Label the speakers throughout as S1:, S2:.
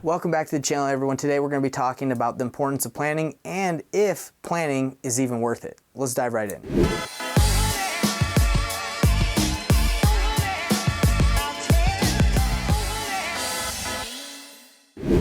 S1: Welcome back to the channel, everyone. Today we're going to be talking about the importance of planning and if planning is even worth it. Let's dive right in.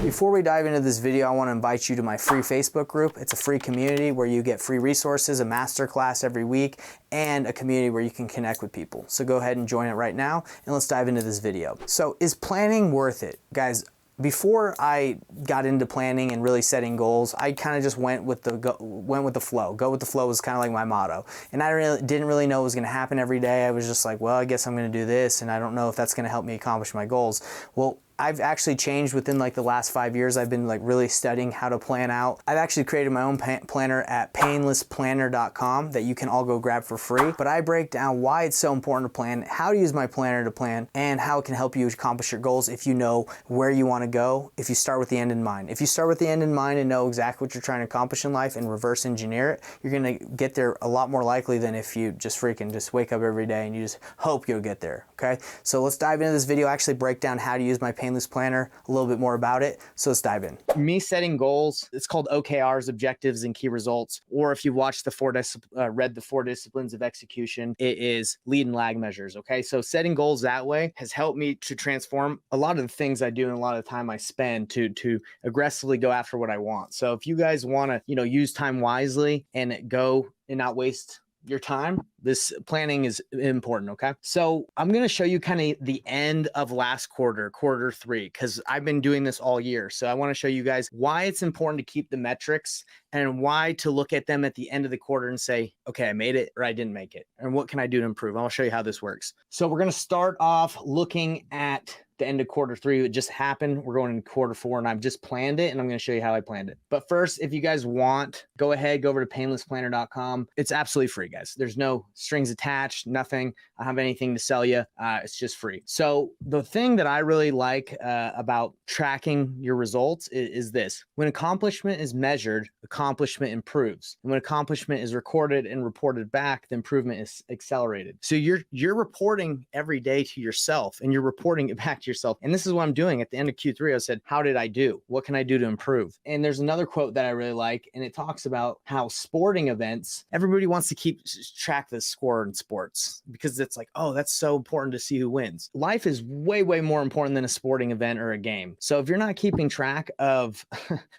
S1: Before we dive into this video, I want to invite you to my free Facebook group. It's a free community where you get free resources, a masterclass every week, and a community where you can connect with people. So go ahead and join it right now, and let's dive into this video. So is planning worth it? Guys, before I got into planning and really setting goals, I kind of just went with the flow. Go with the flow was kind of like my motto. And I didn't really know what was going to happen every day. I was just like, well, I guess I'm going to do this, and I don't know if that's going to help me accomplish my goals. Well, I've actually changed within like the last 5 years. I've been like really studying how to plan out. I've actually created my own planner at painlessplanner.com that you can all go grab for free. But I break down why it's so important to plan, how to use my planner to plan, and how it can help you accomplish your goals if you know where you want to go, if you start with the end in mind. If you start with the end in mind and know exactly what you're trying to accomplish in life and reverse engineer it, you're gonna get there a lot more likely than if you just wake up every day and you just hope you'll get there, okay? So let's dive into this video, actually break down how to use my painless planner, a little bit more about it. So let's dive in. Me setting goals, it's called OKRs, objectives and key results. Or if you watched read the 4 disciplines of execution, it is lead and lag measures. Okay. So setting goals that way has helped me to transform a lot of the things I do and a lot of the time I spend to aggressively go after what I want. So if you guys want to, use time wisely and go and not waste your time, this planning is important. Okay. So I'm going to show you kind of the end of last quarter 3, because I've been doing this all year. So I want to show you guys why it's important to keep the metrics and why to look at them at the end of the quarter and say, okay, I made it or I didn't make it. And what can I do to improve? I'll show you how this works. So we're going to start off looking at the end of quarter 3. It just happened. We're going into quarter 4 and I've just planned it and I'm going to show you how I planned it. But first, if you guys want, go ahead, go over to painlessplanner.com. It's absolutely free, guys. There's no strings attached, nothing. I don't have anything to sell you. It's just free. So the thing that I really like about tracking your results is this. When accomplishment is measured, accomplishment improves. And when accomplishment is recorded and reported back, the improvement is accelerated. So you're reporting every day to yourself and you're reporting it back to yourself. And this is what I'm doing at the end of Q3. I said, how did I do? What can I do to improve? And there's another quote that I really like, and it talks about how sporting events, everybody wants to keep track of the score in sports because it's like, oh, that's so important to see who wins. Life is way, way more important than a sporting event or a game. So if you're not keeping track of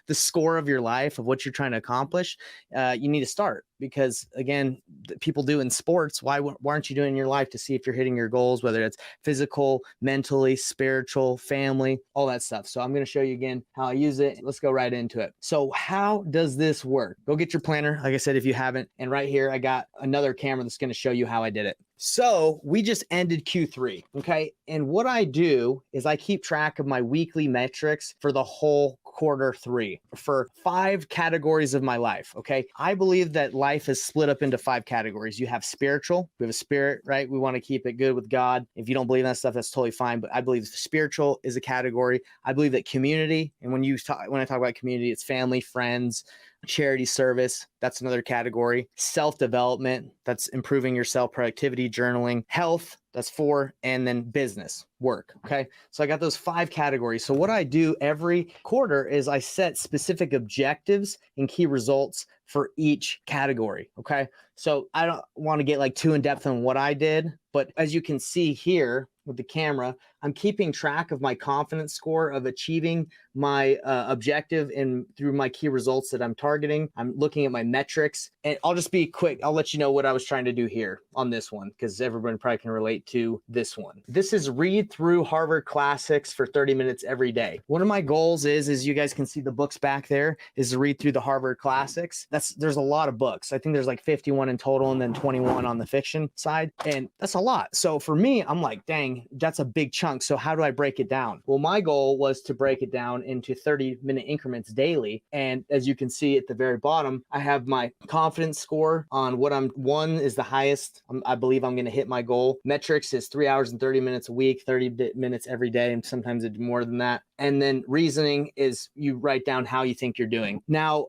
S1: the score of your life, of what you're trying to accomplish, you need to start. Because again, people do in sports. Why aren't you doing in your life to see if you're hitting your goals, whether it's physical, mentally, spiritual, family, all that stuff. So I'm going to show you again how I use it. Let's go right into it. So how does this work? Go get your planner, like I said, if you haven't. And right here, I got another camera that's going to show you how I did it. So we just ended Q3, okay? And what I do is I keep track of my weekly metrics for the whole quarter 3 for 5 categories of my life, okay? I believe that life is split up into 5 categories. You have spiritual, we have a spirit, right? We want to keep it good with God. If you don't believe in that stuff, that's totally fine. But I believe spiritual is a category. I believe that community, and when I talk about community, it's family, friends, charity service, that's another category. Self-development, that's improving yourself, productivity, journaling, health, that's 4, and then business, work, okay? So I got those 5 categories. So what I do every quarter is I set specific objectives and key results for each category, okay? So I don't want to get like too in depth on what I did, but as you can see here with the camera, I'm keeping track of my confidence score of achieving my objective and through my key results that I'm targeting. I'm looking at my metrics, and I'll just be quick. I'll let you know what I was trying to do here on this one because everyone probably can relate to this one. This is read through Harvard classics for 30 minutes every day. One of my goals is you guys can see the books back there, is to read through the Harvard classics. There's a lot of books. I think there's like 51 in total and then 21 on the fiction side. And that's a lot. So for me, I'm like, dang, that's a big chunk. So how do I break it down? Well, my goal was to break it down into 30-minute increments daily. And as you can see at the very bottom, I have my confidence score on what 1 is the highest. I believe I'm going to hit my goal. Metrics is 3 hours and 30 minutes a week, 30 minutes every day. And sometimes it's more than that. And then reasoning is you write down how you think you're doing. Now,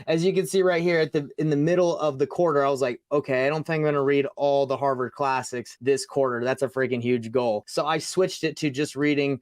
S1: as you can see right here in the middle of the quarter, I was like, okay, I don't think I'm going to read all the Harvard Harvard Classics this quarter. That's a freaking huge goal. So I switched it to just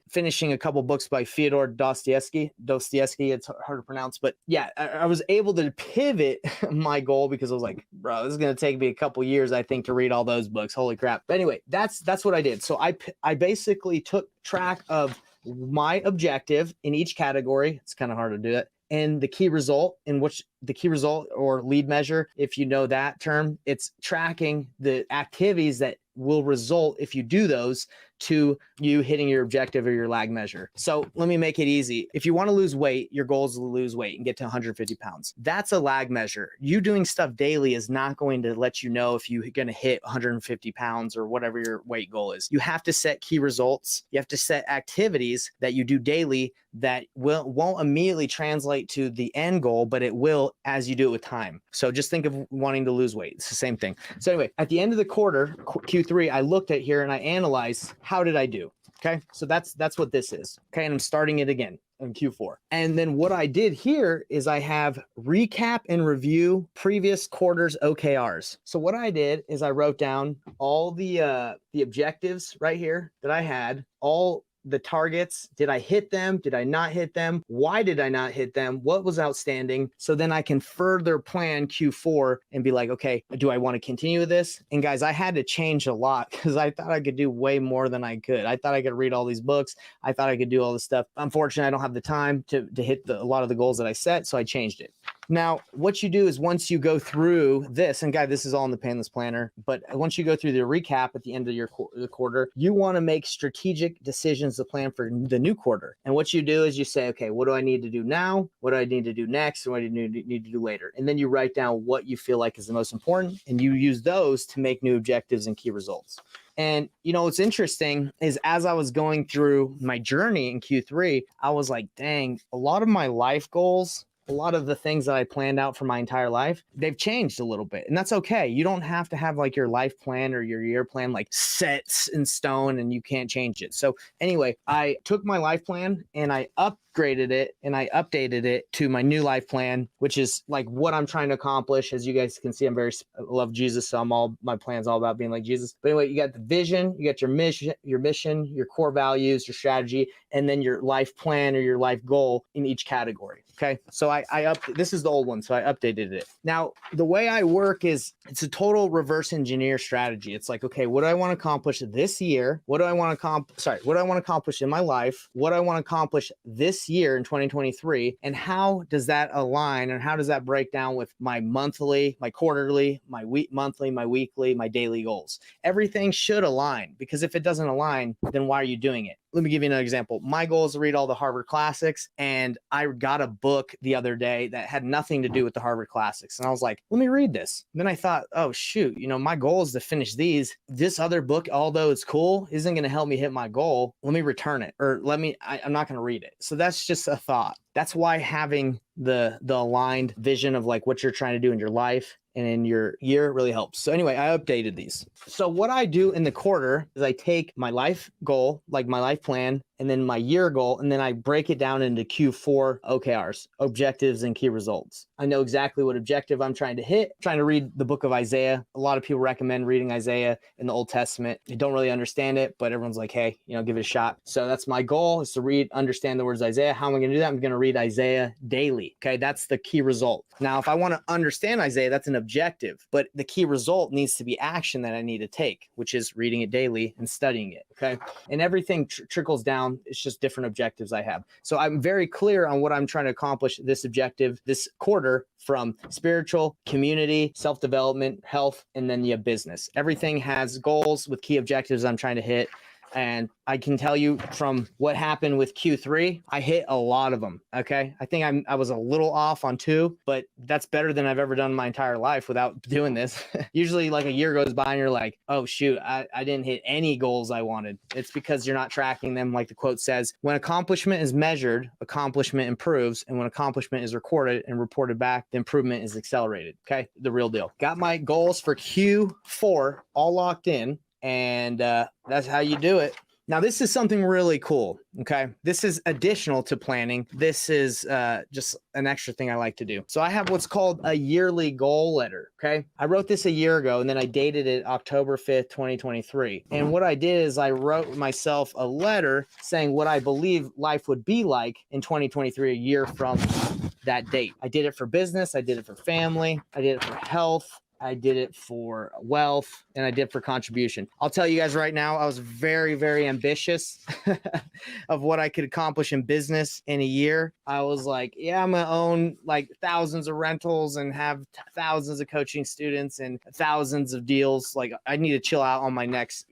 S1: finishing a couple books by Fyodor Dostoevsky. It's hard to pronounce, but yeah, I was able to pivot my goal because I was like, bro, this is going to take me a couple years, I think, to read all those books. Holy crap. But anyway, that's what I did. So I basically took track of my objective in each category. It's kind of hard to do it. And the key result, in which the key result or lead measure, if you know that term, it's tracking the activities that will result, if you do those, to you hitting your objective or your lag measure. So let me make it easy. If you want to lose weight, your goal is to lose weight and get to 150 pounds. That's a lag measure. You doing stuff daily is not going to let you know if you're going to hit 150 pounds or whatever your weight goal is. You have to set key results. You have to set activities that you do daily that won't immediately translate to the end goal, but it will as you do it with time. So just think of wanting to lose weight. It's the same thing. So anyway, at the end of the quarter, Q3, I looked at here and I analyzed, how did I do? Okay, so that's what this is. Okay, and I'm starting it again in Q4. And then what I did here is I have recap and review previous quarters OKRs. So what I did is I wrote down all the objectives right here that I had, all the targets. Did I hit them? Did I not hit them? Why did I not hit them? What was outstanding? So then I can further plan Q4 and be like, okay, do I want to continue with this? And guys, I had to change a lot because I thought I could do way more than I could. I thought I could read all these books. I thought I could do all this stuff. Unfortunately, I don't have the time to hit a lot of the goals that I set, so I changed it. Now, what you do is once you go through this, and guys, this is all in the Painless Planner, but once you go through the recap at the end of the quarter, you want to make strategic decisions to plan for the new quarter. And what you do is you say, okay, what do I need to do now? What do I need to do next? And what do I need to do later? And then you write down what you feel like is the most important, and you use those to make new objectives and key results. And, you know, what's interesting is as I was going through my journey in Q3, I was like, dang, a lot of my life goals, a lot of the things that I planned out for my entire life, they've changed a little bit. And that's okay. You don't have to have like your life plan or your year plan like set in stone and you can't change it. So anyway, I took my life plan and I upgraded it and I updated it to my new life plan, which is like what I'm trying to accomplish. As you guys can see, I love Jesus. So my plan's all about being like Jesus. But anyway, you got the vision, you got your mission, your core values, your strategy, and then your life plan or your life goal in each category. Okay. So this is the old one. So I updated it. Now, the way I work is it's a total reverse engineer strategy. It's like, okay, what do I want to accomplish this year? What do I want to accomplish in my life? What do I want to accomplish this year in 2023? And how does that align and how does that break down with my monthly, my quarterly, my monthly, my weekly, my daily goals? Everything should align, because if it doesn't align, then why are you doing it? Let me give you another example. My goal is to read all the Harvard Classics, and I got a book the other day that had nothing to do with the Harvard Classics. And I was like, let me read this. And then I thought, oh, shoot, my goal is to finish these. This other book, although it's cool, isn't going to help me hit my goal. Let me return it, or I'm not going to read it. So that's just a thought. That's why having the aligned vision of like what you're trying to do in your life and in your year really helps. So anyway, I updated these. So what I do in the quarter is I take my life goal, like my life plan, and then my year goal, and then I break it down into Q4 OKRs, objectives and key results. I know exactly what objective I'm trying to hit. I'm trying to read the book of Isaiah. A lot of people recommend reading Isaiah in the Old Testament. I don't really understand it, but everyone's like, hey, give it a shot. So that's my goal, is to understand the words Isaiah. How am I going to do that? I'm going to read Isaiah daily. Okay, that's the key result. Now, if I want to understand Isaiah, that's an objective, but the key result needs to be action that I need to take, which is reading it daily and studying it. Okay, and everything trickles down. It's just different objectives I have. So I'm very clear on what I'm trying to accomplish this objective this quarter, from spiritual, community, self-development, health, and then business. Everything has goals with key objectives I'm trying to hit. And I can tell you from what happened with Q3, I hit a lot of them. Okay. I think I was a little off on 2, but that's better than I've ever done in my entire life without doing this. Usually like a year goes by and you're like, oh shoot, I didn't hit any goals I wanted. It's because you're not tracking them. Like the quote says, when accomplishment is measured, accomplishment improves. And when accomplishment is recorded and reported back, the improvement is accelerated. Okay. The real deal. Got my goals for Q4 all locked in. And that's how you do it. Now, this is something really cool, okay? This is additional to planning. This is just an extra thing I like to do. So I have what's called a yearly goal letter, okay? I wrote this a year ago, and then I dated it October 5th, 2023. And what I did is I wrote myself a letter saying what I believe life would be like in 2023, a year from that date. I did it for business. I did it for family. I did it for health. I did it for wealth, and I did it for contribution. I'll tell you guys right now, I was very, very ambitious of what I could accomplish in business in a year. I was like, yeah, I'm gonna own like thousands of rentals and have thousands of coaching students and thousands of deals. Like, I need to chill out on my next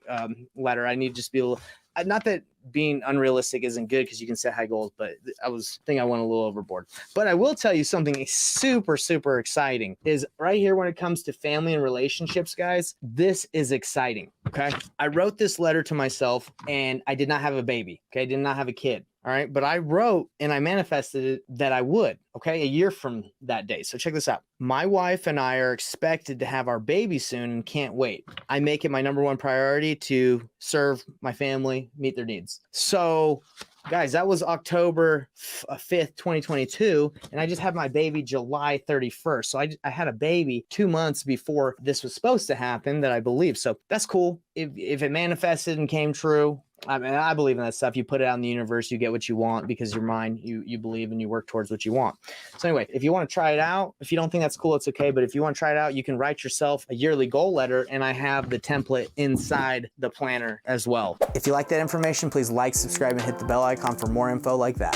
S1: letter. I need to just be a little, not that being unrealistic isn't good because you can set high goals, but I went a little overboard. But I will tell you something super, super exciting is right here when it comes to family and relationships, guys, this is exciting, okay? I wrote this letter to myself and I did not have a baby, okay? I did not have a kid. All right. But I wrote and I manifested it that I would, okay, a year from that day. So check this out. My wife and I are expected to have our baby soon and can't wait. I make it my number one priority to serve my family, meet their needs. So guys, that was October 5th, 2022. And I just had my baby July 31st. So I had a baby 2 months before this was supposed to happen that I believe. So that's cool. If it manifested and came true, I mean, I believe in that stuff. You put it out in the universe, you get what you want because you're mine. You believe and you work towards what you want. So anyway, if you want to try it out, if you don't think that's cool, it's okay. But if you want to try it out, you can write yourself a yearly goal letter, and I have the template inside the planner as well. If you like that information, please like, subscribe, and hit the bell icon for more info like that.